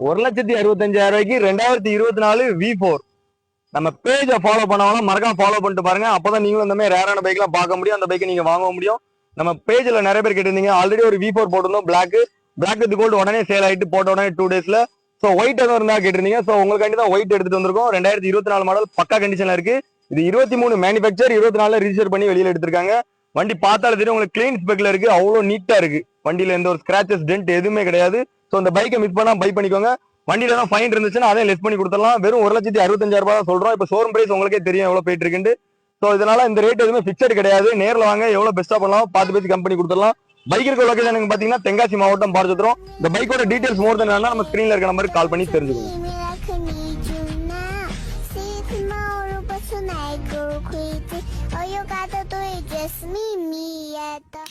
1,65,000 2024 V4. நம்ம பேஜை follow பண்ணவங்க மறக்காம ஃபாலோ பண்ணிட்டு பாருங்க. அப்பதான் நீங்களும் இந்த மாதிரி ரேரான பைக்லாம் பார்க்க முடியும். அந்த பைக்கை நீங்க வாங்க முடியும். நம்ம பேஜ்ல நிறைய பேர் கேட்டிருந்தீங்க. ஆல்ரெடி ஒரு V4 போட்டிருந்தோம் பிளாக் வித் கோல்டு உடனே சேல் ஆயிட்டு போட்ட உடனே 2 daysல. ஸோ ஒயிட் எதுவும் இருந்தா கேட்டிருந்தீங்க. ஸோ உங்களுக்காண்டி தான் ஒயிட் எடுத்துட்டு வந்திருக்கோம். 2024 மாடல் பக்கா கண்டிஷன்ல இருக்கு. இது 23 மேனுஃபேக்சர் 24 ரிஜிஸ்டர் பண்ணி வெளியில எடுத்திருக்காங்க. வண்டி பார்த்தாலும் தெரியும் உங்களுக்கு கிளீன் ஸ்பெக்ல இருக்கு. அவ்வளவு நீட்டா இருக்கு. வண்டியில எந்த ஒரு ஸ்கிராச்சஸ் டென்ட் எதுவுமே கிடையாது. ஸோ இந்த பைக்கை மிஸ் பண்ணா பை பண்ணிக்கோங்க. வண்டியில தான் ஃபைன் இருந்துச்சுன்னா அதே லெஸ் பண்ணி கொடுத்துடலாம். வெறும் 1,65,000 தான் சொல்றோம். இப்போ ஷோரூம் பிரைஸ் உங்களுக்கே தெரியும் எவ்வளவு போயிட்டு இருக்குன்னு. ஸோ இதனால இந்த ரேட் எதுவுமே பிக்சட் கிடையாது. நேரில் வாங்க எவ்வளவு பெஸ்டா பண்ணலாம் பார்த்து பேசி கம்பெனி கொடுத்துடலாம். பைக் இருக்க லொகேஷன் பாத்தீங்கன்னா தென்காசி மாவட்டம் பாரஜத்திரம். இந்த பைக்கோட டீடைல்ஸ் மோர் தென் நம்ம ஸ்கிரீன்ல இருக்க நம்பருக்கு கால் பண்ணி தெரிஞ்சுக்கோங்க. All you gotta do is just meet me at the